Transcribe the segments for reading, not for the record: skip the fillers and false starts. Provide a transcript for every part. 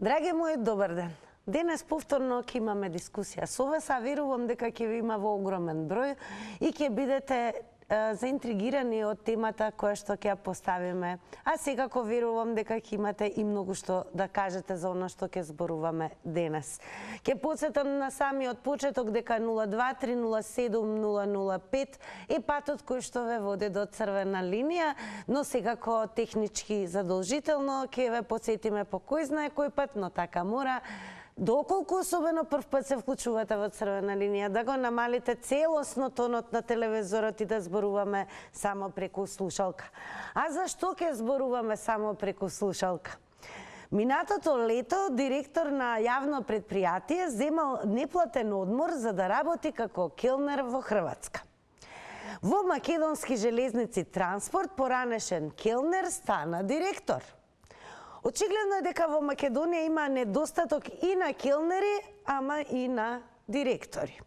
Драги мои, добар ден. Денес повторно ќе имаме дискусија со вас, а верувам дека ќе ви има во огромен број и ќе бидете заинтригирани од темата која што ќе ја поставиме. А секако верувам дека ќе имате и многу што да кажете за она што ќе зборуваме денес. Ќе потсетам на самиот почеток дека 02307-005 е патот кој што ве води до црвена линија, но секако технички задолжително ќе ве потсетиме по кој знае кој пат, но така мора. Доколку особено прв пат се вклучувате во црвена линија, да го намалите целосно тонот на телевизорот и да зборуваме само преку слушалка. А зашто ќе зборуваме само преку слушалка? Минатото лето директор на јавно предпријатие земал неплатен одмор за да работи како келнер во Хрватска. Во Македонски железници транспорт поранешен келнер стана директор. Очигледно е дека во Македонија има недостаток и на келнери, ама и на директори.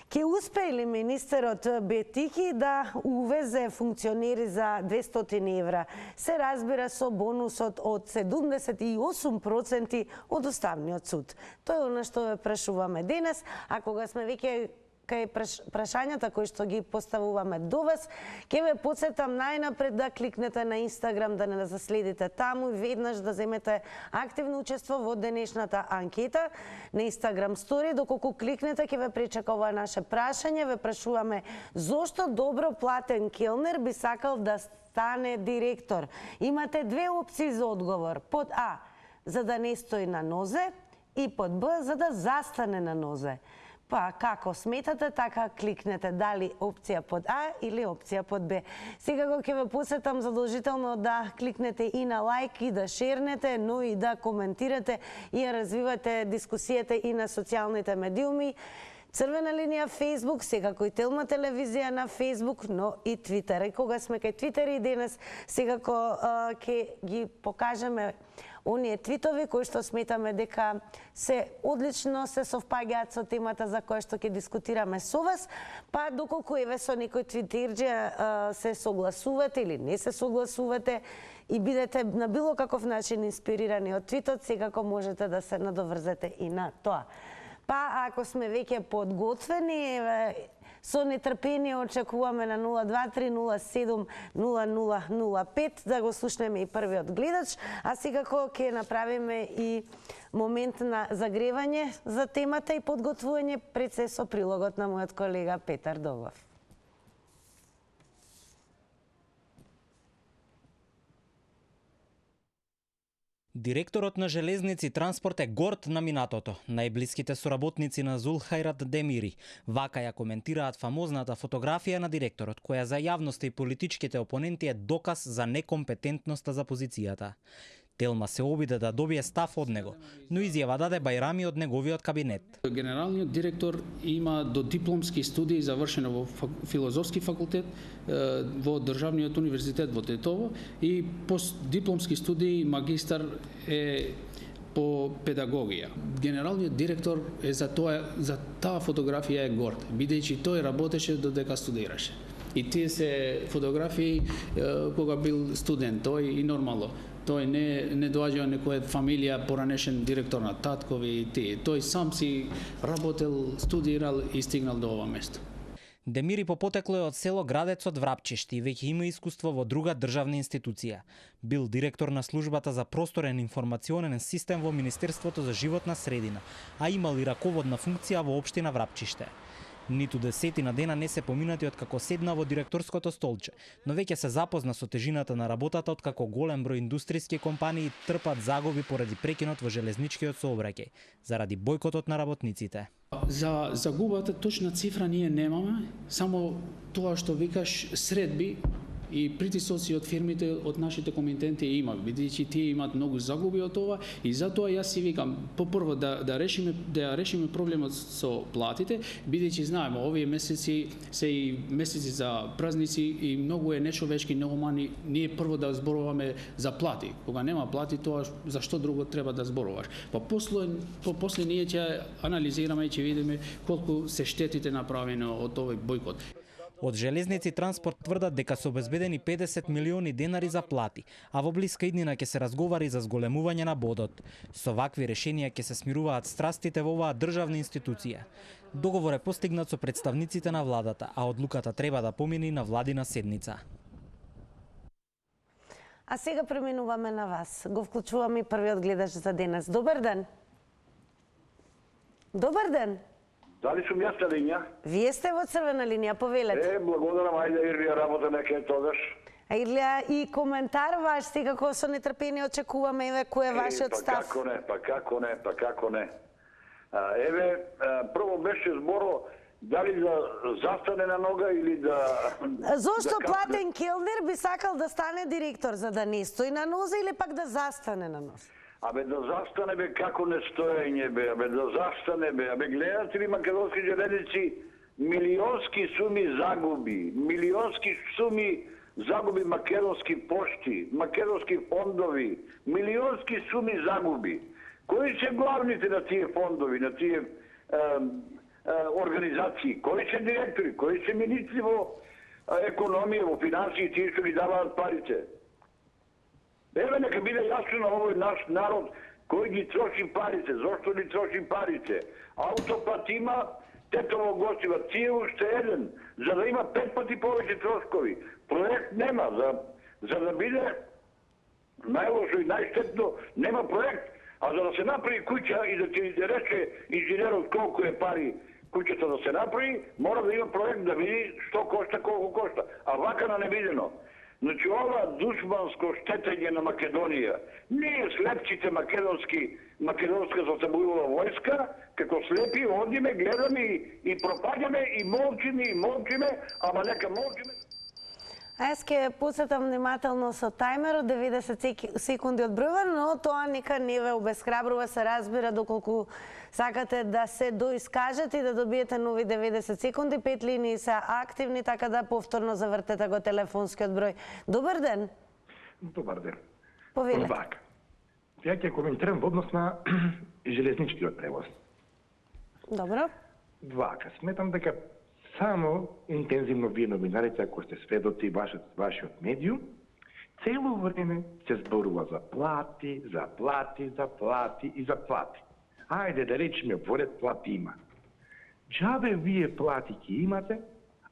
Ке успее ли министерот Бетики да увезе функционери за 200 евра? Се разбира со бонусот од 78% од Уставниот суд. Тоа е она што ве прашуваме денес, а кога сме веќе кај прашањата кои што ги поставуваме до вас, ќе ве потсетам најнапред да кликнете на Инстаграм, да не заследите таму и веднаш да земете активно учество во денешната анкета на Инстаграм стори. Доколку кликнете, ќе ве пречека ова наше прашање. Ве прашуваме зошто добро платен келнер би сакал да стане директор. Имате две опции за одговор. Под А, за да не стои на нозе, и под Б, за да застане на нозе. Па, како сметате, така кликнете дали опција под А или опција под Б. Секако ќе ве посетам задолжително да кликнете и на лайк и да шернете, но и да коментирате и ја развивате дискусијата и на социјалните медиуми. Црвена линија Facebook, секако и Телма телевизија на Facebook, но и Твитер. И кога сме кај Твитер и денес, секако ќе ги покажеме оние твитови кои што сметаме дека се одлично се совпаѓаат со темата за која што ќе дискутираме со вас, па доколку еве со некој твитерџе се согласувате или не се согласувате и бидете на било каков начин инспирирани од твитот, секако можете да се надоврзете и на тоа. Па ако сме веќе подготвени, со нетрпение очекуваме на 023070005 да го слушнеме и првиот гледач, а секако ќе направиме и момент на загревање за темата и подготвување пред се со прилогот на мојот колега Петар Догов. Директорот на Железници транспорт е горд на минатото. Најблиските соработници на Зулхајрат Демири вака ја коментираат фамозната фотографија на директорот, која за јавноста и политичките опоненти е доказ за некомпетентноста за позицијата. Телма се обиде да добие став од него, но изјава даде Бајрами од неговиот кабинет. Генералниот директор има додипломски студии завршено во филозофски факултет во Државниот универзитет во Тетово и постдипломски студии магистар е по педагогија. Генералниот директор е за таа фотографија е горд, бидејќи тој работеше додека студираше. И тие се фотографии кога бил студент, тој и нормално. Тој не доаѓа некоја фамилија поранешен директор на таткови и тие. Тој сам си работел, студирал и стигнал до ова место. Демири по потекло е од село Градецот Врапчешти и веќе има искуство во друга државна институција. Бил директор на службата за просторен информационен систем во Министерството за животна средина, а имал и раководна функција во општина Врапчиште. Ниту десетина дена не се поминати од како седна во директорското столче, но веќе се запозна со тежината на работата од како голем број индустријски компании трпат загуби поради прекинот во железничкиот сообраќај, заради бојкотот на работниците. За загубата точна цифра ние немаме, само тоа што викаш средби и притисоци од фирмите, од нашите комитенти има, бидејќи тие имаат многу загуби од това и затоа јас си викам, попрво да решиме проблемот со платите, бидејќи знаеме овие месеци се и месеци за празници и многу е нечовечки, многу мани, ние прво да зборуваме за плати. Кога нема плати, тоа за што друго треба да зборуваш. После ние ќе анализираме и ќе видиме колку се штетите направени од овој бојкот. Од Железници Транспорт тврдат дека се обезбедени 50 милиони денари за плати, а во блиска иднина ќе се разговари за зголемување на бодот. Со вакви решенија ќе се смируваат страстите во оваа државна институција. Договор е постигнат со представниците на владата, а одлуката треба да помине на владина седница. А сега преминуваме на вас. Го вклучуваме и првиот гледач за денес. Добар ден. Добар ден. Дали сум јас на линија? Вие сте во црвена линија, повелете. Благодарам, ајде Ирлија работа нека тогаш. А Ирлија, и коментар ваш, секако со нетрпение очекуваме, еве, кој е вашиот став? Па како не. Еве, прво беше зборо дали да застане на нога или да... Зошто платен келнер би сакал да стане директор, за да не стои на ноза или пак да застане на ноза? Абе да застане бе, како не стоење бе, абе да застане бе, абе гледате ли македонски железници, милионски суми загуби македонски пошти, македонски фондови, милионски суми загуби. Кои се главните на тие фондови, на тие организации, кои се директори, кои се министри во економија, во финансии, тие што ги даваат парите? Еве нека биде јасно на овој наш народ кој ги троши парите, зошто ги троши парите. Автопат има, Тетово Гостива, тие уште еден, за да има 5 пати повеќе трошкови. Проект нема, за да биде најлошо и најштетно, нема проект. А за да се направи куќа и да ти рече инженерот колку е пари куќата да се направи, мора да има проект да види што кошта, колку кошта. А вака на невидено. Значи, ова душманско штетење на Македонија, ние слепците македонска соцебојува војска, како слепи, одиме, гледаме и пропаѓаме, и молчиме, ама нека молчиме. А јас ќе посетам внимателно со тајмерот, 90 секунди одбројуван, но тоа нека не ве обесхрабрува, се разбира доколку сакате да се доискажете и да добиете нови 90 секунди. 5 линии се активни, така да повторно завртете го телефонскиот број. Добар ден. Добар ден. Повелете. Вака. Ја ќе коментирам во однос на железничкиот превоз. Добро. Вака, сметам дека само интензивно вие новинарите, ако сте сведоци вашиот медиум, цело време се зборува за плати. Ајде да речеме, поред плати има. Джабе вие плати ќе имате,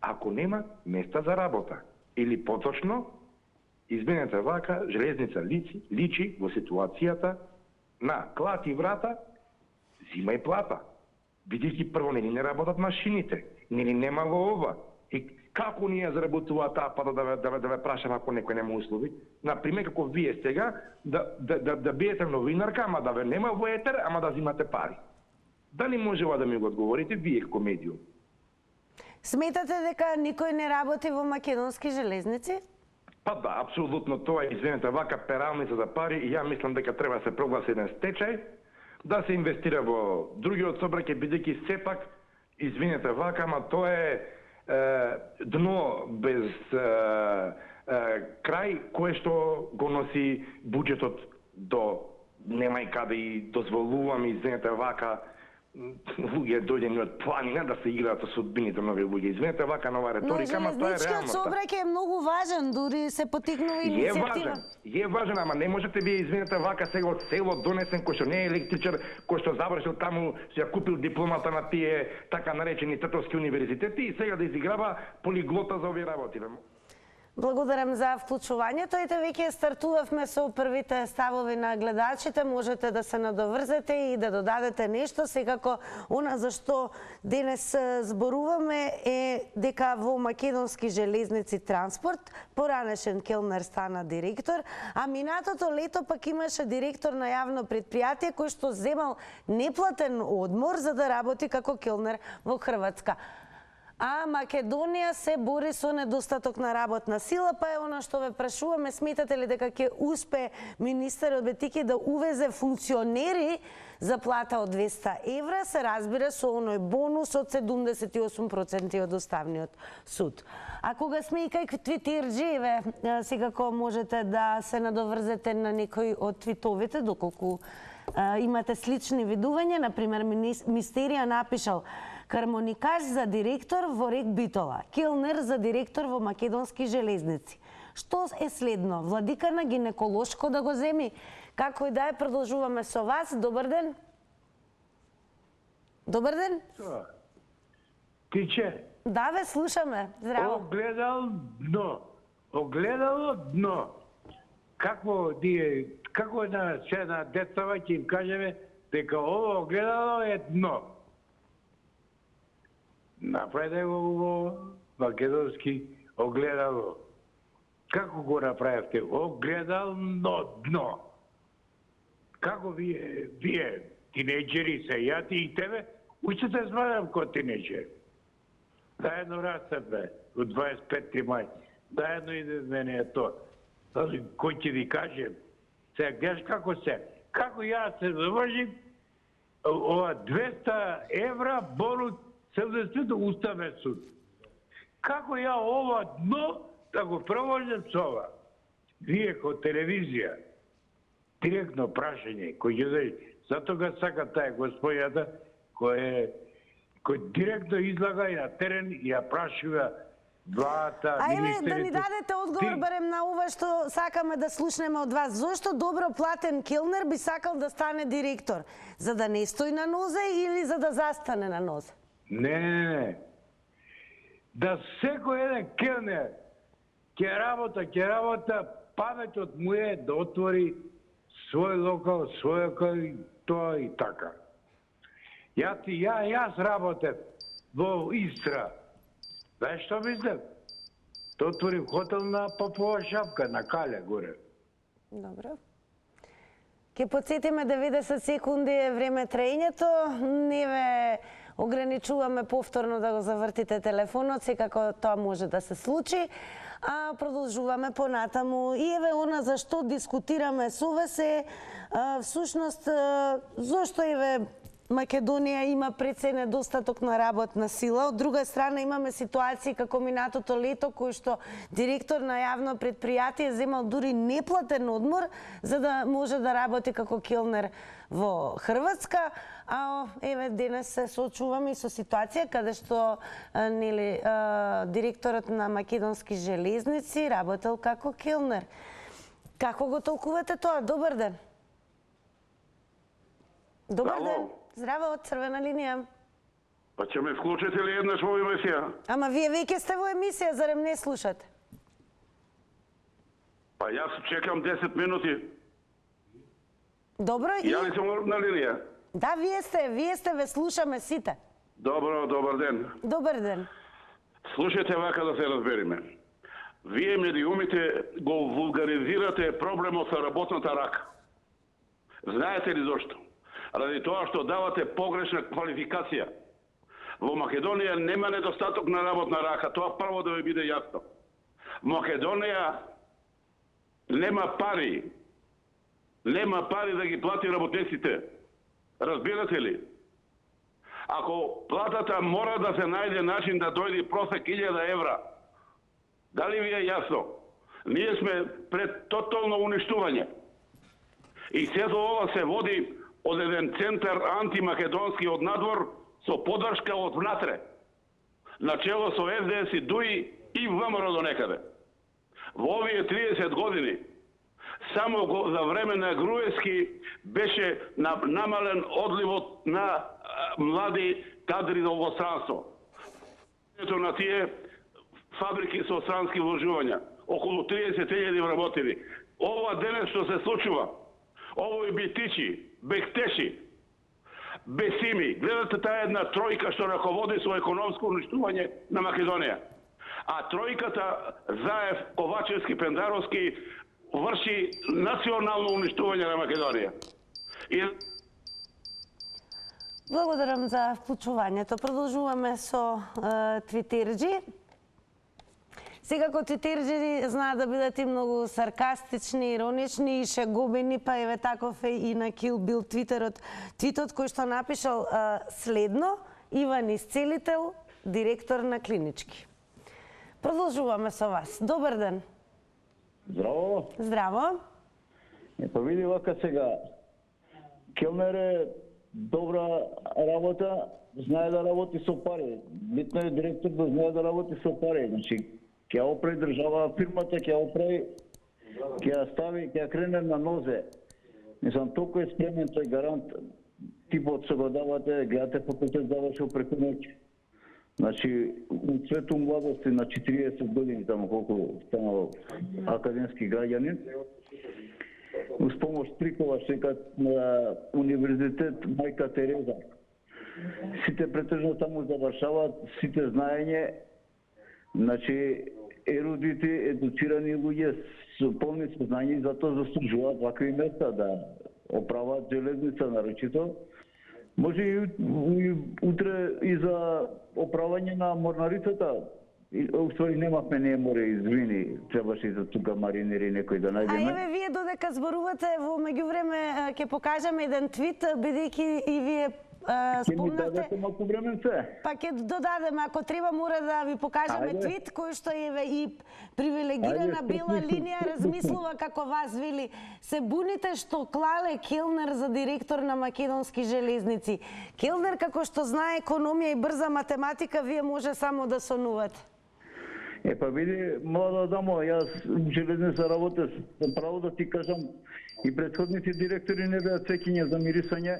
ако нема места за работа. Или поточно, изменете вака, железница личи во ситуацијата на клати врата, зима и плата. Бидејќи прво не работат машините, немало ова. И како ние заработува таа пата да ве прашам ако некој нема услови? Например, како вие сега, да биете новинарка, ама да ве нема во етер, ама да зимате пари. Дали можева да ми го одговорите вие како медиум? Сметате дека никој не работи во македонски железници? Па да, апсолутно тоа е, извинете, вака пералница за пари и ја мислам дека треба да се прогласи еден стечај, да се инвестира во другиот собраке, бидејќи сепак, извинете вака, ама тоа е дно без крај, кое што го носи буџетот до нема и каде и дозволувам, извинете вака, луѓе дојдени од планина да се играат со судбините на овие луѓе. Извинете вака нова реторика, ама тоа е реалноста. Но железничкиот собраќај е многу важен, дури се потикнува иницијатива. Е важен, ама не можете вие, извинете вака, сега од село донесен, кој што не е електричар, кој што завршил таму, ја купил дипломата на тие така наречени тетовски универзитети и сега да изиграва полиглота за овие работи. Благодарам за вклучувањето. Ете, веќе стартувавме со првите ставови на гледачите. Можете да се надоврзете и да додадете нешто. Секако, она за што денес зборуваме е дека во македонски железници транспорт поранешен келнер стана директор, а минатото лето пак имаше директор на јавно предпријатие кој што земал неплатен одмор за да работи како келнер во Хрватска. А Македонија се бори со недостаток на работна сила, па е она што ве прашуваме, сметате ли дека ќе успе министерот Бетики да увезе функционери за плата од 200 евра, се разбира со оној бонус од 78% од Уставниот суд. А кога сме и кај твитерџиеве, секако можете да се надоврзете на некој од твитовите, доколку имате слични видувања. Например, Мистерија напишал: Хармоникаж за директор во РЕК Битола, келнер за директор во Македонски железници. Што е следно? Владика на гинеколошко да го земи? Како и да е, продолжуваме со вас. Добар ден. Добар ден. Тиче. Да, ве слушаме. Здраво. Огледало дно. Како една седна децава ќе им кажеме дека ово огледало е дно. Направете го во македонски огледало. Како го направевте? Огледално дно. Како вие тинејџери се, ја ти и тебе, учите звадам ко тинејџер. Заедно растеме од 25 мај. Заедно иде мене е то. Кој ќе ви каже, се гледаш како се. Како ја се завршим, ова 200 евра бонус 70 Уставен суд. Како ја ова дно да го провожам со ова? Вие ко телевизија, директно прашање, кој ќе даде, затоа га сака таа господјата, кој директно излага и на терен и ја прашува владата, министерите. Да ни дадете одговор барем на ова што сакаме да слушнеме од вас. Зошто добро платен келнер би сакал да стане директор? За да не стои на нозе или за да застане на нозе? Не. Да секој еден келнер ќе работа, паметот му е да отвори свој локал, тоа и така. Јас работев во Истра. Знаеш што мислев? Да отворим хотел на Попова шапка, на Кале горе. Добро. Ке подсетиме 90 секунди е време траењето. Не ве ограничуваме повторно да го завртите телефонот, секако тоа може да се случи. А продолжуваме понатаму. И еве она за што дискутираме со вас е всушност зошто еве Македонија има пред се недостаток на работна сила. Од друга страна имаме ситуации како минатото лето кој што директор на јавно предпријатие земал дури неплатен одмор за да може да работи како келнер во Хрватска. А еве денес се соочуваме и со ситуација каде што директорот на Македонски железници работел како келнер. Како го толкувате тоа? Добар ден. Добар ден. Здраво, од Црвена линија. Па ќе ме вклучите ли еднаш во емисија? Ама вие веќе сте во емисија, зарем не слушате? Па јас чекам 10 минути. Добро, и... Ја ли сум на линија? Да, вие сте, ве слушаме сите. Добро, добар ден. Добар ден. Слушайте вака да се разбериме. Вие медиумите го вулгаризирате проблемот со работната рака. Знаете ли зошто? Ради тоа што давате погрешна квалификација. Во Македонија нема недостаток на работна рака, тоа прво да ви биде јасно. Македонија нема пари. Нема пари да ги плати работниците. Разбирате ли? Ако платата мора да се најде начин да дојде просек 1000 евра, дали ви е јасно? Ние сме пред тотално уништување. И сето ова се води од еден центар антимакедонски од надвор со подршка од внатре. Начело со СДС и ДУИ и ВМРО до некаде. Во овие 30 години само за време на Груевски беше намален одливот на млади кадри во странство. На тие фабрики со странски вложувања, околу 30.000 вработени. Ова денес што се случува, овој битичи, бехтеши, бесими, гледате таа една тројка што раководи со економско уништување на Македонија. А тројката Заев, Ковачевски, Пендаровски врши национално уништување на Македонија. Благодарам за вклучувањето. Продолжуваме со твитерџи. Секако твитерџи знаат да бидат и многу саркастични, иронични и шегобени, па еве таков е и на Kill Bill твитот кој што напишал следно: Иван Исцелител, директор на клинички. Продолжуваме со вас. Добар ден. Здраво. Здраво. Па види вака сега, келнер е добра работа, знае да работи со пари. Битно е директор да знае да работи со пари. Значи, ќе ја оправи држава фирмата, ќе ја оправи, ќе ја стави, ќе ја крене на нозе. Мислам, толку е спремен тој гарант, типот се го давате, гледате факултет завршил преку ноќ. Значи, у цвету младости на 40 години, тамо колку станал академски граѓанин, уз помош Трикова, секат на универзитет Мајка Тереза. Сите претежно таму завршаваат, сите знаење, значи, ерудити, едуцирани луѓе со полни сознања и затоа заслужуваат вакви места да оправат железница нарочито. Може и утре и за оправање на морнарицата. Уствари немавме ние море, извини, требаше и за тука маринери некој да најдеме. А еве вие додека зборувате, во меѓувреме ќе покажеме еден твит, бидејќи и вие Ќе ми спомнавте. дадете малку временце? Па ќе додадеме, ако треба мора да ви покажеме Ајде. твит кој што еве и привилегирана Ајде, бела препуснем, линија препуснем. размислува како вас вели. Се буните што клале Келнер за директор на Македонски железници. Келнер како што знае економија и брза математика, вие може само да сонувате. Па види, млада дамо, јас железница работев, право да ти кажам, и претходните директори не беа цекиња за мирисање.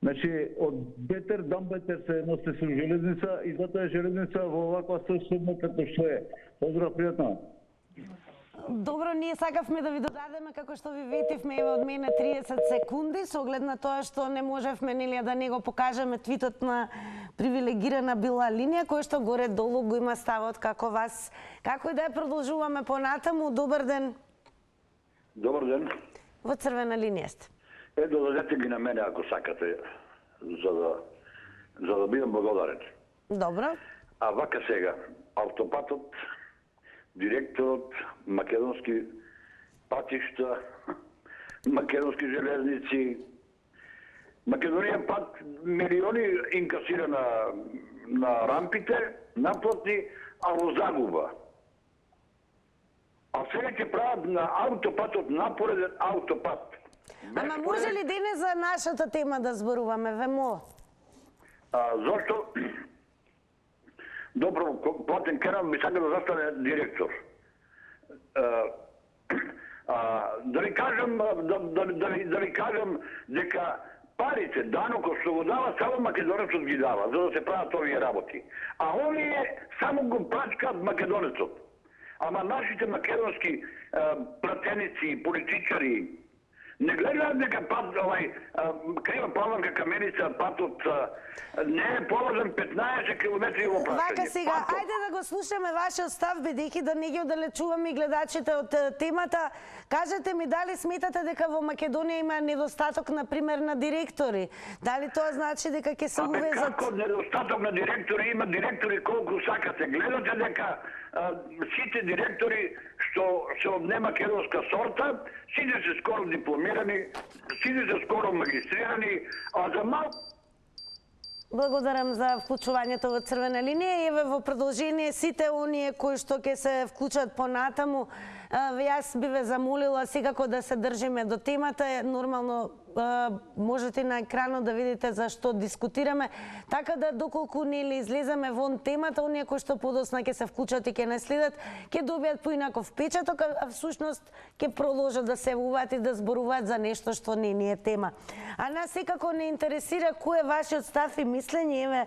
Значи, од бетер, дам бетер се носи со железница и затоа е железница во оваква состојба како што е. Поздрав, пријатно. Добро, ние сакавме да ви додадеме, како што ви ветивме, еве од мене 30 секунди, со оглед на тоа што не можевме нели да не го покажеме твитот на привилегирана била линија, кој што горе долу го има ставот како вас. Како и да ја продолжуваме понатаму, добар ден. Добар ден. Во црвена линија сте. Додадете ги на мене ако сакате, за да бидам благодарен. Добро. А вака сега, автопатот, директорот, македонски патишта, македонски железници, Македонија пат милиони инкасира на рампите, наплатни, а во загуба. А сега ќе прават на автопатот напореден автопат. Ама може ли денес за нашата тема да зборуваме, ве молам? Зошто? Добро, платен керам ми сака да застане директор. Да ви кажам дека парите, данокот што го дава, само македонецот ги дава, за да се прават овие работи. А овие само го плачкаат македонецот. Ама нашите македонски пратеници, политичари, не гледаат дека пат, крива Павланка Каменица, патот не е положен 15 километри во прашање. Вака сега, ајде да го слушаме вашиот став, бидејќи да не ги оддалечуваме и гледачите од темата. Кажете ми, дали сметате дека во Македонија има недостаток, например, на директори? Дали тоа значи дека ќе се увезат? Како недостаток на директори? Има директори колку сакате. Гледате дека сите директори што се од немакедонска сорта, сите се скоро дипломирани, сите се скоро магистрирани, а за малку... Благодарам за вклучувањето во црвена линија. Еве во продолжение сите оние кои што ќе се вклучат понатаму, јас би ве замолила секако да се држиме до темата. Нормално можете на екранот да видите за што дискутираме, така да доколку нели излеземе вон темата, оние кои што подосна ќе се вклучат и ќе не следат, ќе добијат поинаков впечаток, а всушност ќе продолжат да се явуваат и да зборуваат за нешто што не ни е тема. А нас секако не интересира кој е вашиот став и мислење. Еве,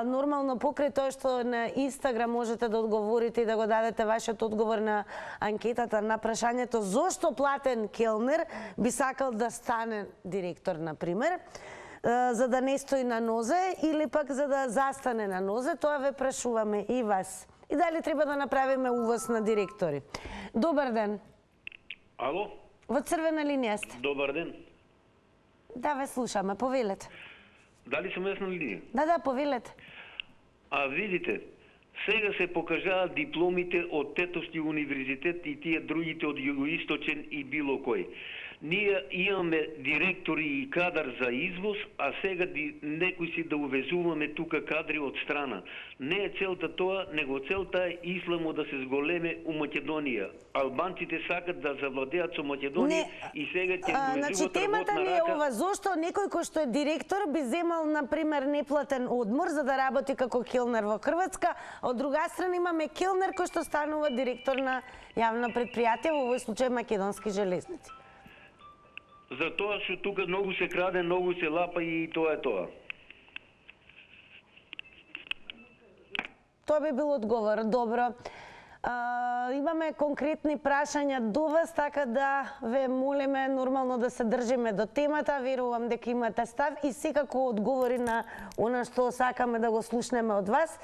нормално покрај тоа што на Инстаграм можете да одговорите и да го дадете вашиот одговор на анкетата на прашањето зошто платен Келнер би сакал да стане директор, например, за да не стои на нозе или пак за да застане на нозе, тоа ве прашуваме и вас. И дали треба да направиме увоз на директори. Добар ден. Ало? Во црвена линија сте. Добар ден. Да, ве слушаме, повелете. Дали сум јас на линија? Да, повелете. А видите, сега се покажаат дипломите од Тетовски универзитет и тие другите од Југоисточен и било кој. Ние имаме директори и кадар за извоз, а сега некои си да увезуваме тука кадри од страна. Не е целта тоа, него целта е исламо да се зголеме у Македонија. Албанците сакат да завладеат со Македонија и сега ќе значи, увезуваат темата работна ни е рака. ова, зошто некој кој што е директор би земал, например, неплатен одмор за да работи како келнер во Хрватска, а од друга страна имаме келнер кој што станува директор на јавно предпријатие, во овој случај Македонски железници. Затоа што тука многу се краде, многу се лапа и тоа е тоа. Тоа би бил одговор, добро. Имаме конкретни прашања до вас, така да ве молиме нормално да се држиме до темата. Верувам дека имате став и секако одговори на она што сакаме да го слушнеме од вас.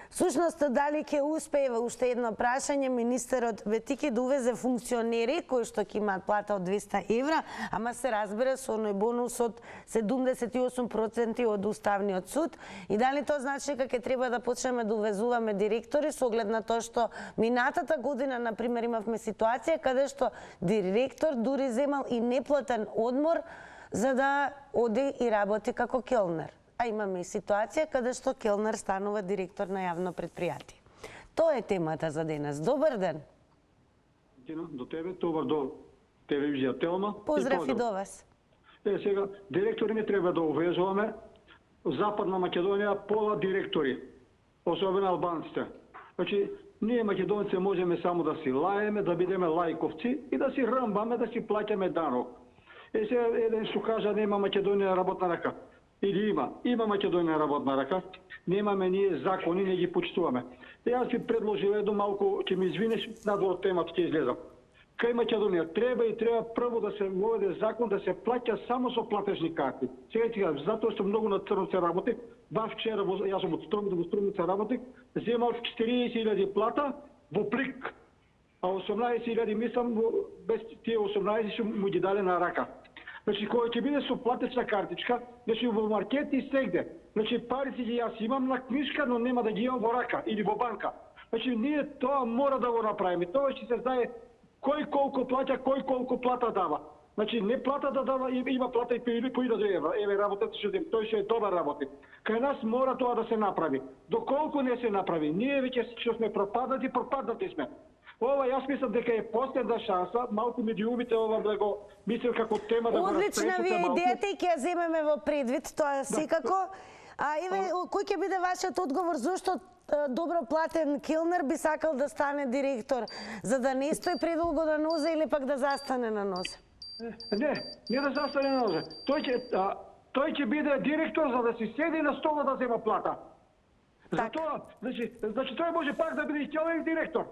Сушност, дали ќе успее уште едно прашање, министерот ветики да увезе функционери кои што ќе имаат плата од 200 евра, ама се разбира со оној бонус од 78% од Уставниот суд, и дали тоа значи дека ќе треба да почнеме да увезуваме директори со оглед на тоа што минатата година, например, имавме ситуација каде што директор дури земал и неплатен одмор за да оди и работи како келнер. А имаме и ситуација каде што келнер станува директор на јавно предпријатие. Тоа е темата за денес. Добар ден. До тебе, добар до телевизија Телма. Поздрав и до вас. Сега, директори не треба да увезуваме. Западна Македонија пола директори, особено албанците. Значи, ние македонци можеме само да си лаеме, да бидеме лајковци и да си рмбаме, да си плаќаме данок. Сега еден што кажа нема Македонија работна рака. Или има Македонија работна рака, немаме ние закони, не ги почитуваме. Јас би предложил едно малку, ќе ми извинеш, надвор од темата ќе излезам. Кај Македонија треба прво да се воведе закон да се плаќа само со платежни карти. Сега ти кажам, затоа што многу на црно се работи, баш вчера, јас сум од Струмица работик, земал 40.000 плата во плик, а 18.000 мислам, без тие 18 што му ги дале на рака. Значи, кој ќе биде со платечна картичка, значи во маркет и сегде. Значи, парите ги јас имам на книжка, но нема да ги имам во рака или во банка. Значи, ние тоа мора да го направиме. Тоа ќе се знае кој колку плаќа, кој колку плата дава. Значи, не плата да дава, има плата и по 1000 евра. Еве, работете што тој што е добар работи. Кај нас мора тоа да се направи. Доколку не се направи, ние веќе што сме пропаднати сме. Ова јас мислам дека е последна шанса, малку медиумите ова да го мислам како тема да го Одлична ви е идејата и ќе ја земеме во предвид, тоа секако. Еве, кој ќе биде вашиот одговор, зошто добро платен келнер би сакал да стане директор, за да не стои предолго на нозе или пак да застане на нозе? Не да застане на нозе. Тој ќе биде директор за да си седи на стола да зема плата. Затоа, значи тој може пак да биде и човек директор.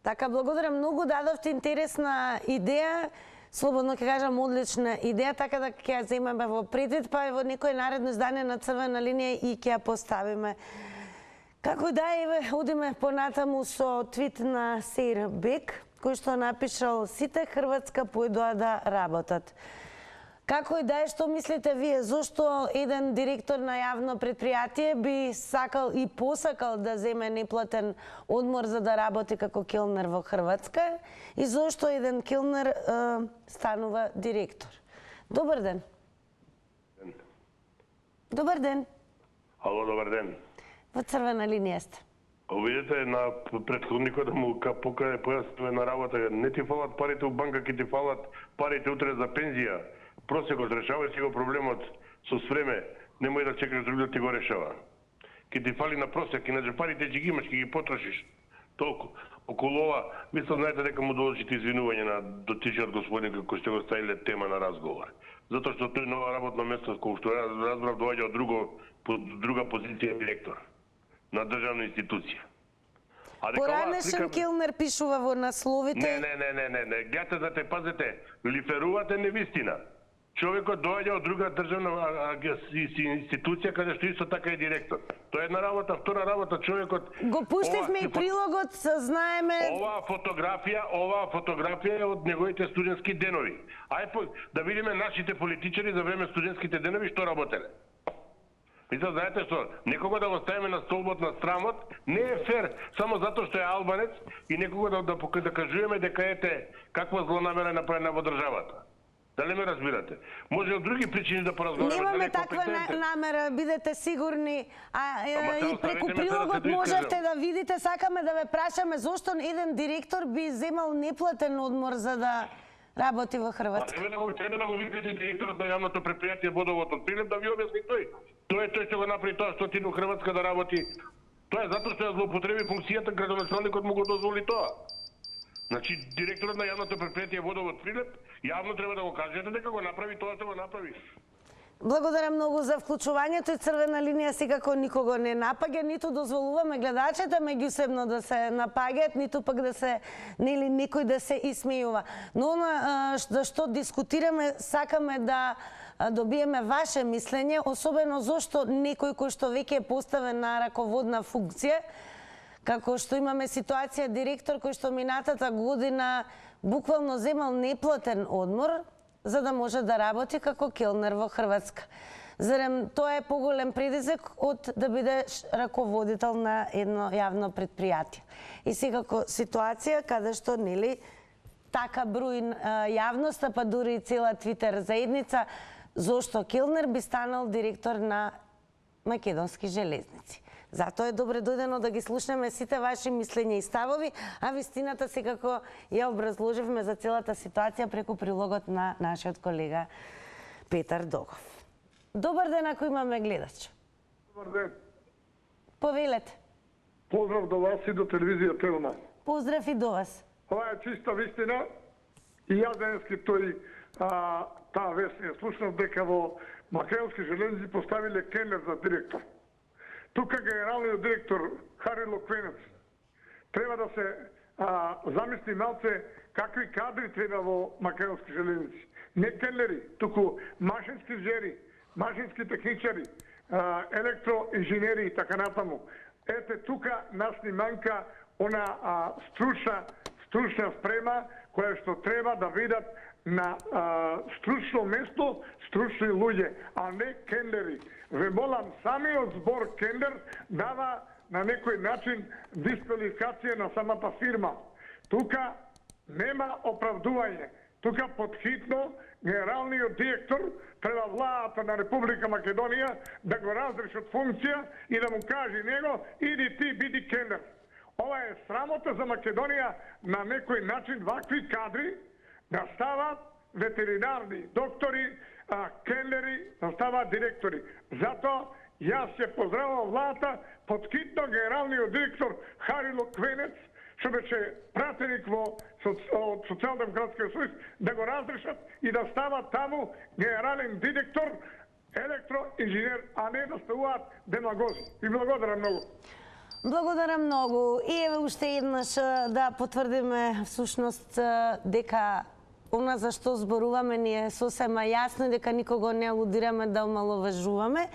Така, благодарам многу, дадовте интересна идеја, слободно ќе кажам одлична идеја, така да ќе ја земеме во предвид, па во некој наредно издание на Црвена линија и ќе ја поставиме. Како да е, одиме понатаму со твит на Сеир Бек, кој што напишал: сите Хрватска појдоа да работат. Како и да е, што мислите вие, зошто еден директор на јавно предпријатие би сакал и посакал да земе неплатен одмор за да работи како келнер во Хрватска и зошто еден келнер станува директор? Добар ден. Добар ден. Ало, добар ден. Во Црвена линија сте. Видите, на претходникот да му покаже појаснува на работа, не ти фалат парите у банка, ќе ти фалат парите утре за пензија. Просекот, решавај си го проблемот со време, немој да чекаш друг да ти го решава. Ке ти фали на просек, иначе парите ќе ги имаш, ќе ги потрошиш. Толку. Околу ова, мислам, знаете дека му доложите извинување на дотичниот господин кој што го ставиле тема на разговор. Затоа што тој нова работно место, кој што разбрав, доаѓа од друга позиција директор на државна институција. Поранешен келнер пишува во насловите. Не. Гледате, пазете, лиферувате невистина. Човекот доаѓа од друга државна институција каде што исто така е директор. Тоа е една работа, втора работа, човекот го пуштивме и прилогот, знаеме. Оваа фотографија е од неговите студентски денови. Ај да видиме нашите политичари за време студентските денови што работеле. Мисля, знаете што, некого да го ставиме на столбот на срамот, не е фер, само затоа што е албанец и некого да кажуваме дека ете каква злонамера е направена во државата. Дали ме разбирате? Може од други причини да поразговараме. Немаме таква намера, бидете сигурни. И преку прилогот можете да видите, сакаме да ве прашаме зошто еден директор би земал неплатен одмор за да работи во Хрватска. Треба да го видите директорот на јавното предпријатие Водовод од Прилеп да ви објасни тој. Тој што го направи тоа што отиде во Хрватска да работи. Тоа е затоа што ја злоупотреби функцијата, градоначалникот му го дозволи тоа. Значи, директорот на јавното предпријатие Водовод Прилеп јавно треба да го кажете дека го направи тоа што го направи. Благодарам многу за вклучувањето и Црвена линија секако никого не напаѓа, ниту дозволуваме гледачите меѓусебно да се напаѓаат, ниту пак да се нели некој да се исмејува. Но за што дискутираме, сакаме да добиеме ваше мислење, особено зошто некој кој што веќе е поставен на раководна функција, како што имаме ситуација директор кој што минатата година буквално земал неплатен одмор за да може да работи како келнер во Хрватска. Зарем тоа е поголем предизвик од да бидеш раководител на едно јавно предпријатие. И секако ситуација каде што нели така брои јавноста, па дури и цела Твитер заедница, зошто келнер би станал директор на Македонски железници. Затоа е добре дојдено да ги слушнеме сите ваши мислења и ставови, а вистината секако ја образложивме за целата ситуација преку прилогот на нашиот колега Петар Догов. Добар ден ако имаме гледач. Добар ден. Повелете. Поздрав до вас и до телевизија Телма. Поздрав и до вас. Ова е чиста вистина и јас денески таа вест ја слушнав дека во Македонски железници поставиле келнер за директор. Тука генералниот директор Хари Локвенец треба да се замисли малце какви кадри треба во Македонски железници. Не келнери, туку машински жери, машински техничари, електроинженери и така натаму. Ете тука нас ни манка она стручна спрема која што треба да видат на стручно место стручни луѓе, а не келнери. Ве молам, самиот збор келнер дава на некој начин дисквалификација на самата фирма. Тука нема оправдување. Тука подхитно генералниот директор треба владата на Република Македонија да го разреши од функција и да му каже него иди ти биди келнер. Ова е срамота за Македонија на некој начин вакви кадри да стават ветеринарни доктори, келнери, да стават директори. Затоа јас се поздравувам владата под хитно генералниот директор Хари Локвенец, што беше пратеник од Социјалдемократскиот сојуз, да го разрешат и да стават таму генерален директор, електроинженер, а не да ставуваат демагози. И благодарам многу. Благодарам многу. И еве уште еднаш да потврдиме всушност дека она за што зборуваме ни е сосема јасно дека никого не алудираме да омаловажуваме.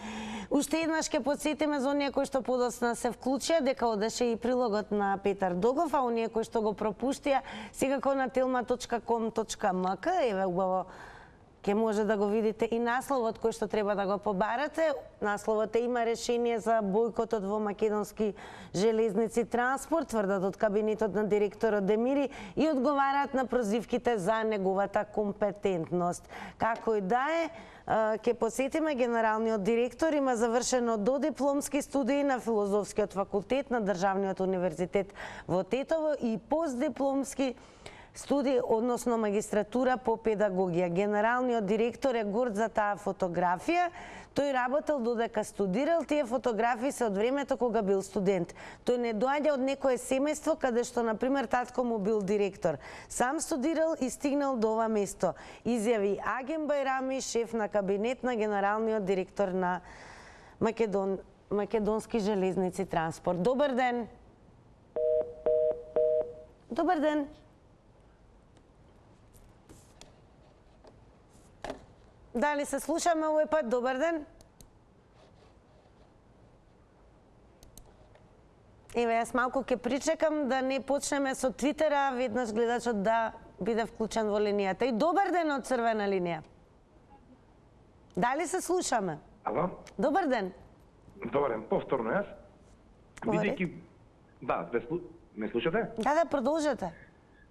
Уште еднаш ќе потсетиме за оние кои што подоцна се вклучија дека одеше и прилогот на Петар Догов, а оние кои што го пропуштија секако на telma.com.mk, еве убаво ќе може да го видите и насловот кој што треба да го побарате. Насловот има решение за бојкотот во Македонски железници транспорт, тврдат од кабинетот на директорот Демири и одговараат на прозивките за неговата компетентност. Како и да е, ќе посетиме генералниот директор има завршено додипломски студии на Филозофскиот факултет на Државниот универзитет во Тетово и постдипломски студии, односно магистратура по педагогија. Генералниот директор е горд за таа фотографија. Тој работел додека студирал, тие фотографии се од времето кога бил студент. Тој не доаѓа од некое семејство каде што, например, татко му бил директор. Сам студирал и стигнал до ова место. Изјави Аген Бајрами, шеф на кабинет на генералниот директор на Македонски железници транспорт. Добар ден. Добар ден. Дали се слушаме овој пат? Добар ден. Еве, јас малку ќе причекам да не почнеме со Твитера, веднаш гледачот да биде вклучен во линијата. И добар ден од Црвена линија. Дали се слушаме? Ало? Добар ден. Добар ден, повторно јас. Бидејќи да, ме слушате? Да, продолжете.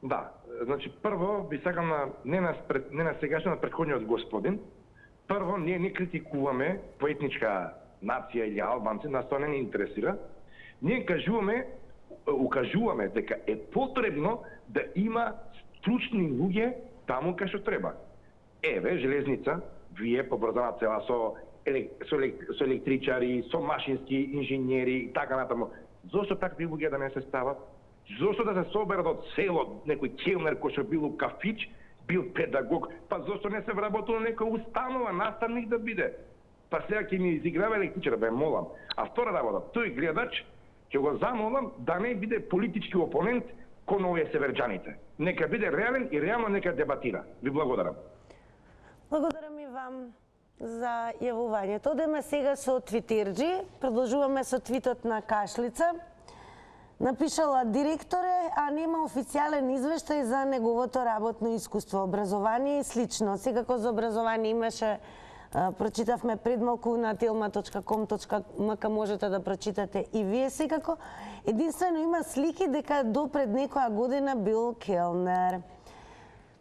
Да, значи прво би сакам не на сегашно, на претходниот господин. Прво, ние не критикуваме по етничка нација или албанци, нас тоа не ни интересира. Ние укажуваме дека е потребно да има стручни луѓе таму кај што треба. Еве, железница, вие побрзана цела со електричари, со машински инженери и така натаму. Зошто такви луѓе да не се стават? Зошто да се соберат од село некој келнер кој што бил у кафич, бил педагог, па зошто не се вработил некој установа, наставник да биде? Па сега ќе ми изиграва електричар, бе молам. А втора работа, тој гледач ќе го замолам да не биде политички опонент кон овие северџаните. Нека биде реален и реално нека дебатира. Ви благодарам. Благодарам и вам за јавувањето. Одеме сега со Твитерџи. Продолжуваме со твитот на Кашлица. Напишала: директоре, а нема официјален извештај за неговото работно искуство, образование и слично. Секако за образование имаше, прочитавме пред малку на telma.com.mk, можете да прочитате и вие секако. Единствено има слики дека до пред некоја година бил келнер.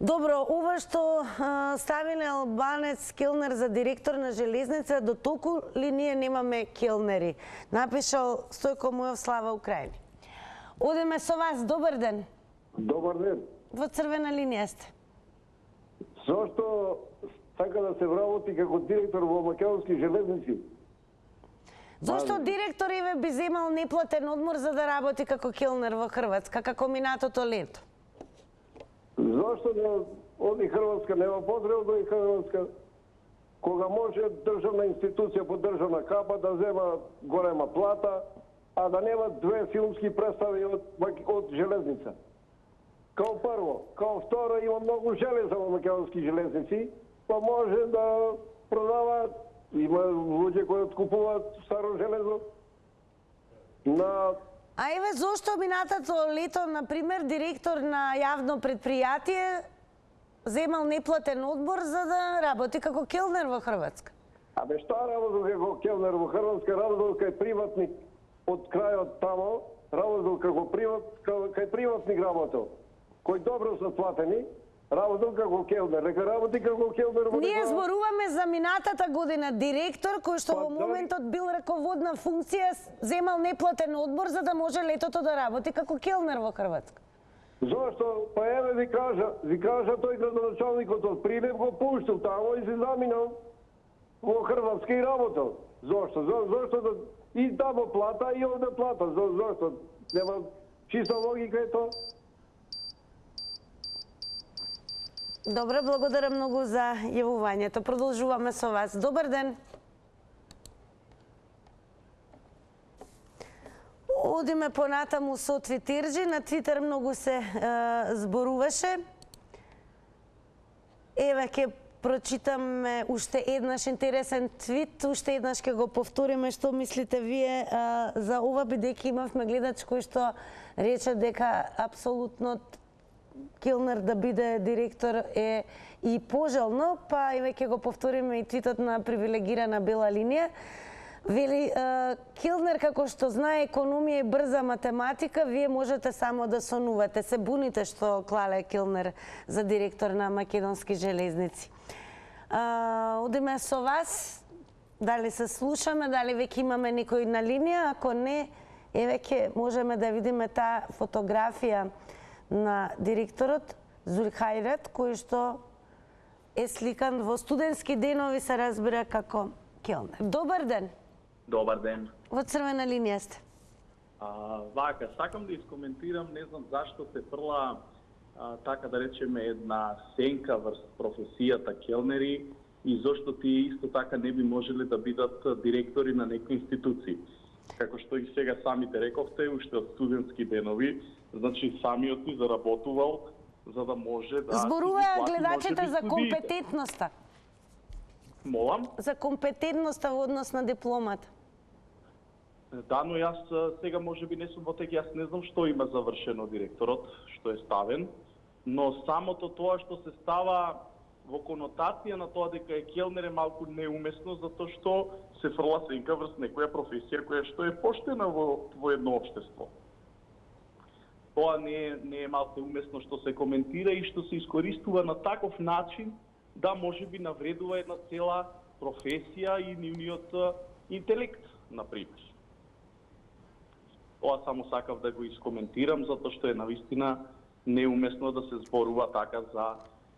Добро, ова што ставиле албанец келнер за директор на железница, до толку ли ние немаме келнери? Напишал Стојко Мујов, Слава Украјни. Одеме со вас, добар ден. Добар ден. Во црвена линија сте. Зошто сака да се вработи како директор во македонски железници? Зошто директор Иве би земал неплатен одмор за да работи како келнер во Хрватска, како минатото лето? Зошто да оди Хрватска, нема потреба да и Хрватска, кога може државна институција по државна капа да зема голема плата, а да нема две филмски представи од железница. Као прво. Као второ, има многу железа во македонски железници, па може да продава, има луѓе кои откупуваат старо железо на... А еве зошто минатото лето, например, директор на јавно предпријатие земал неплатен одмор за да работи како келнер во Хрватска? Абе што работил како келнер во Хрватска? Работил кај приватник од крајот тамо, работил како кај приватник работил, кои добро се платени, работил како келнер, нека работи како келнер во... Ние зборуваме за минатата година директор кој што во моментот бил раководна функција, земал неплатен одмор за да може летото да работи како келнер во Хрватска. Зошто? Па еве ви кажа тој градоначалникот од Прилеп го пуштил тамо и се заминал во Хрватска и работил. Зошто? Зошто да и тамо плата и овде плата? Зошто? Нема чиста логика е тоа. Добре, благодарам многу за јавувањето. Продолжуваме со вас. Добар ден. Одиме понатаму со Твитерџи. На Твитер многу се зборуваше. Еве ќе прочитаме уште еднаш интересен твит, уште еднаш ќе го повториме што мислите вие за ова, бидејќи имавме гледач кој што рече дека апсолутно келнер да биде директор е и пожелно, па еве ќе го повториме и твитот на привилегирана бела линија. Вели, келнер како што знае економија и брза математика, вие можете само да сонувате. Се буните што клале келнер за директор на македонски железници. Одиме со вас, дали се слушаме, дали веќе имаме некој на линија, ако не, еве ќе можеме да видиме таа фотографија на директорот Зулхајрат, кој што е сликан во студентски денови, се разбира како келнер. Добар ден. Добар ден. Во црвена линија сте. Вака, сакам да искоментирам, не знам зашто се фрла така да речеме една сенка врз професијата келнери и зашто тие исто така не би можеле да бидат директори на некои институции. Како што и сега самите рековте, уште од студентски денови, значи самиот ти заработувал за да може да... Зборуваа гледачите за компетентноста. Молам? За компетентноста во однос на дипломата. Да, но јас сега може би не сум во тек, јас не знам што има завршено директорот, што е ставен, но самото тоа што се става во конотација на тоа дека е келнер е малку неуместно, затоа што се фрла сенка врз некоја професија која што е поштена во едно општество. Тоа не е малку уместно што се коментира и што се искористува на таков начин да можеби навредува една цела професија и нивниот интелект, например. Тоа само сакав да го искоментирам, затоа што е навистина неуместно да се зборува така за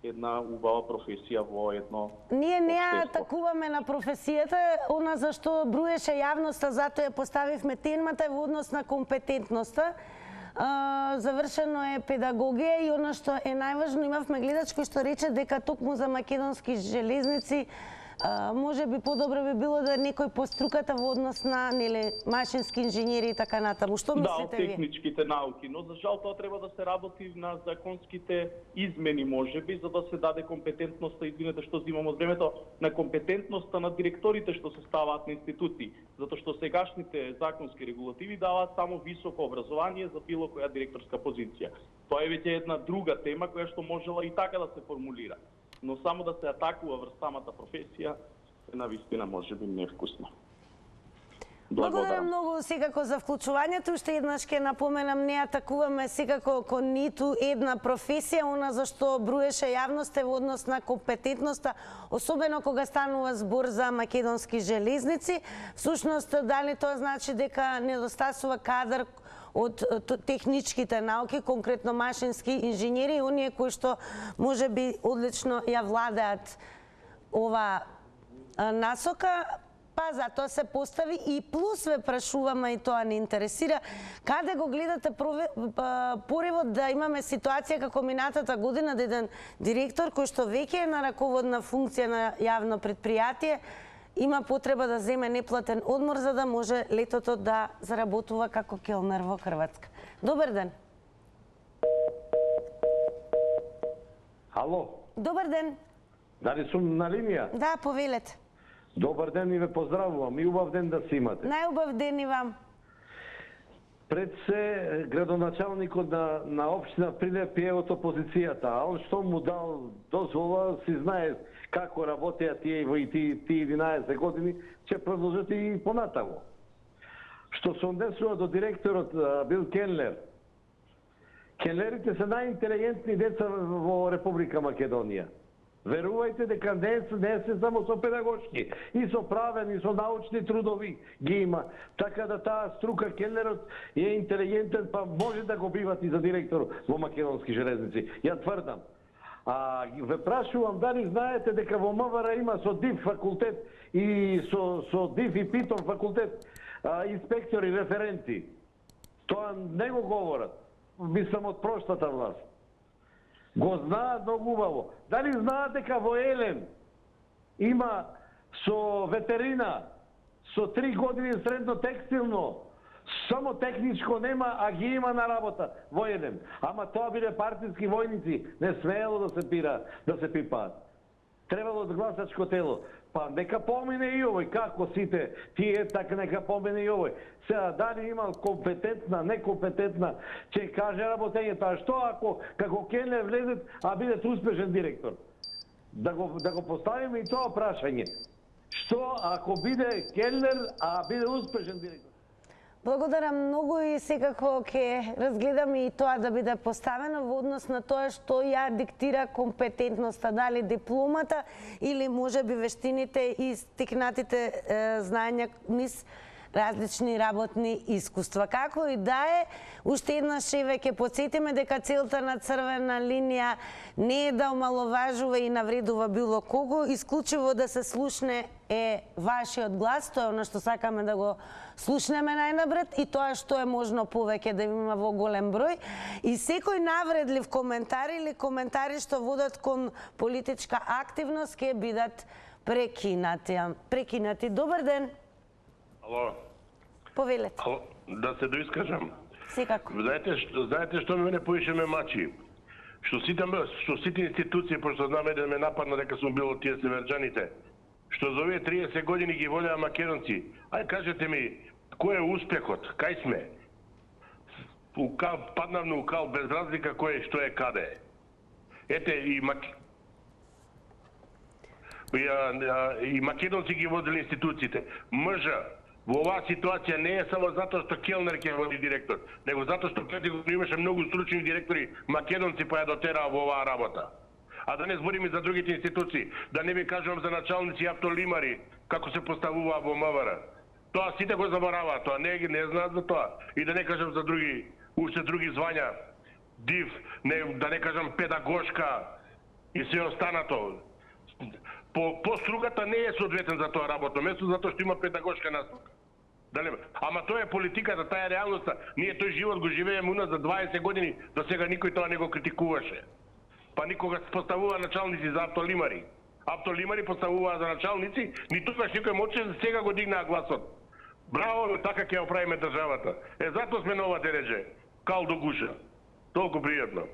една убава професија во едно Ние не општество. атакуваме на професијата, она за што бруеше јавноста, затоа ја поставивме темата во однос на компетентноста. Завршено е педагогија и она што е најважно, имавме гледач кој што рече дека токму за македонски железници може би подобро би било да некој по струката во однос на машински инженери и така натаму. Што мислите вие? Да, техничките науки, но за жал тоа треба да се работи на законските измени можеби, за да се даде компетентноста, извинете што зимам од времето, на компетентноста на директорите што се ставаат на институции, затоа што сегашните законски регулативи даваат само високо образование за било која директорска позиција. Тоа е веќе една друга тема која што можела и така да се формулира. Но само да се атакува врз самата професија е навистина можеби невкусно. Благодарам многу секако за вклучувањето. Уште еднаш ќе напоменам, не атакуваме секако кон ниту една професија, она за што бруеше јавноста во однос на компетентноста, особено кога станува збор за македонски железници. Всушност, дали тоа значи дека недостасува кадар од техничките науки, конкретно машински инженери, оние кои што може би одлично ја владеат ова насока, па затоа се постави и плюс ве прашуваме и тоа не интересира, каде го гледате поривод да имаме ситуација како минатата година да еден директор кој што веќе е на раководна функција на јавно предпријатие, има потреба да земе неплатен одмор за да може летото да заработува како келнер во Хрватска. Добар ден. Ало. Добар ден. Дали сум на линија? Да, повелете. Добар ден и ве поздравувам и убав ден да си имате. Најубав ден и вам. Пред се градоначалникот на општина Прилеп е од опозицијата, а он што му дал дозвола, си знае како работеа тие во тие 11 години, ќе продолжат и понатаму. Што се однесува до директорот Бил Келнер. Келнерите се најинтелигентни деца во Република Македонија. Верувајте дека не се само со педагошки, и со правен, и со научни трудови ги има. Така да таа струка Келнерот е интелигентен, па може да го биват и за директор во Македонски железници. Ја тврдам. А ве прашувам дали знаете дека во МВР има со ДИВ факултет и со ДИВ и ПИТОМ факултет инспектори, референти. Тоа не го говорат. Мислам од прошлата власт. Го знаат многу убаво. Дали знаат дека во Елен има со ветерина, со 3 години средно текстилно, само техничко нема, а ги има на работа во Елен. Ама тоа биле партиски војници, не смеело да се пира, да се пипаат. Требало од гласачко тело. Па нека помине и овој, како сите тие, така нека помине и овој. Сега, дали има компетентна, некомпетентна, ќе каже работењето, а што ако како Келнер влезет, а бидет успешен директор? Да го поставиме и тоа прашање. Што ако биде Келнер, а биде успешен директор? Благодарам многу и секако ќе разгледаме и тоа да биде поставено во однос на тоа што ја диктира компетентноста, дали дипломата или можеби вештините и стекнатите знаења низ различни работни искуства. Како и да е, уште еднаш еве ќе потсетиме дека целта на црвена линија не е да омаловажува и навредува било кого, исклучиво да се слушне е вашиот глас, тоа е она што сакаме да го слушнеме најнапред и тоа што е можно повеќе да има во голем број. И секој навредлив коментар или коментари што водат кон политичка активност ќе бидат прекинати. Добар ден. Ало. Повелете. Ало, да се доискажам. Секако. Знаете што мене поише ме мачи? Што сите институции, пошто знаме да ме нападна дека сум бил од тие северџаните, што за овие 30 години ги волеа македонци. Ај кажете ми, кој е успехот? Кај сме? Паднав на укал без разлика кој е, што е, каде е. Ете и и македонци ги водили институциите. Мржа во оваа ситуација не е само затоа што келнер ќе води директор, него затоа што преди години имаше многу стручни директори македонци па ја дотераа во оваа работа. А да не зборим и за другите институции, да не ви кажувам за началници и автолимари како се поставуваа во МВР. Тоа сите го забораваат, тоа не знаат за тоа. И да не кажам за уште други звања, да не кажам педагошка и се останато. По стругата не е соодветен за тоа работно место, затоа што има педагошка настапка. Ама тоа е политиката, таа е реалноста. Ние тој живот го живееме уназ за 20 години, до сега никој тоа не го критикуваше. Па никога се поставува началници за автолимари. Автолимари поставуваа за началници, ни тогаш никој моче, сега го дигнаа гласот. Браво, така ќе оправиме државата. Затоа сме нова дередже. Кал до гуша. Толку пријатно.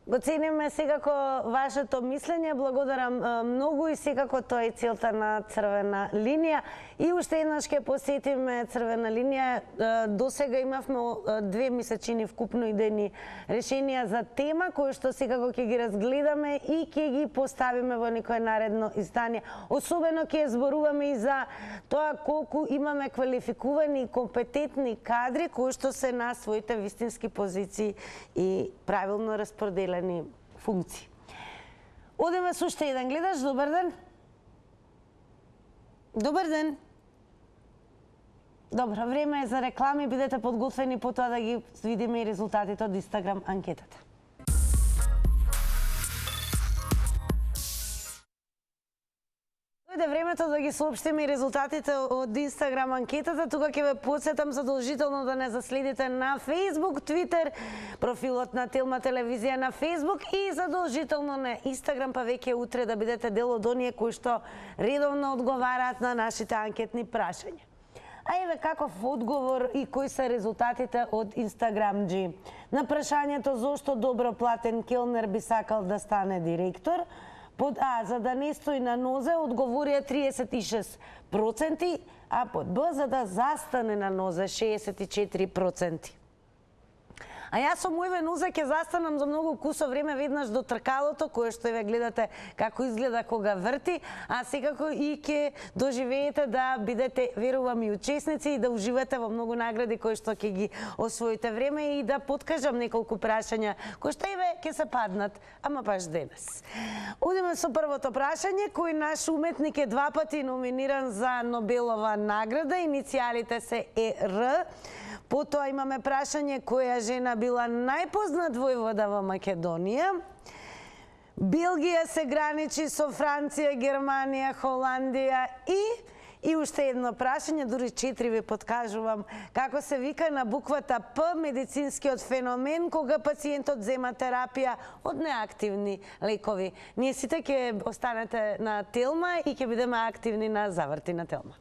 Го цениме секако вашето мислење, благодарам многу и секако тоа е целта на Црвена линија. И уште еднаш ќе посетиме Црвена линија. До сега имавме 2 месечини вкупно идејни решенија за тема кои што секако ќе ги разгледаме и ќе ги поставиме во некое наредно издание. Особено ќе зборуваме и за тоа колку имаме квалификувани и компетентни кадри кои што се на своите вистински позиции и правилно распределени функции. Одеме со уште еден гледаш. Добар ден. Добар ден. Добро, време е за реклами, бидете подготвени потоа да ги видиме и резултатите од Инстаграм анкетата. Дојде времето да ги соопштиме и резултатите од Инстаграм анкетата. Тука ќе ве потсетам задолжително да не заследите на Facebook, Twitter, профилот на Телма телевизија на Facebook и задолжително на Инстаграм, па веќе утре да бидете дел од оние кои што редовно одговараат на нашите анкетни прашања. А еве каков одговор и кои се резултатите од Инстаграмџи. На прашањето зошто добро платен келнер би сакал да стане директор, под А, за да не стои на нозе, одговорија 36%, а под Б, за да застане на нозе, 64%. А јас со мојве нозе ќе застанам за многу кусо време веднаш до тркалото, кое што ве гледате како изгледа кога врти, а секако и ќе доживеете да бидете, верувам, и учесници и да уживате во многу награди кои што ќе ги освоите време и да подкажам неколку прашања кои што еве ќе се паднат, ама баш денес. Одиме со првото прашање, кој наш уметник е 2 пати номиниран за Нобелова награда, иницијалите се ЕР. Потоа имаме прашање која жена била најпознат војвода во Македонија. Белгија се граничи со Франција, Германија, Холандија и уште едно прашање, дури 4 ви подкажувам, како се вика на буквата П медицинскиот феномен кога пациентот зема терапија од неактивни лекови. Ние сите ќе останете на Телма и ќе бидеме активни на Заврти на Телма.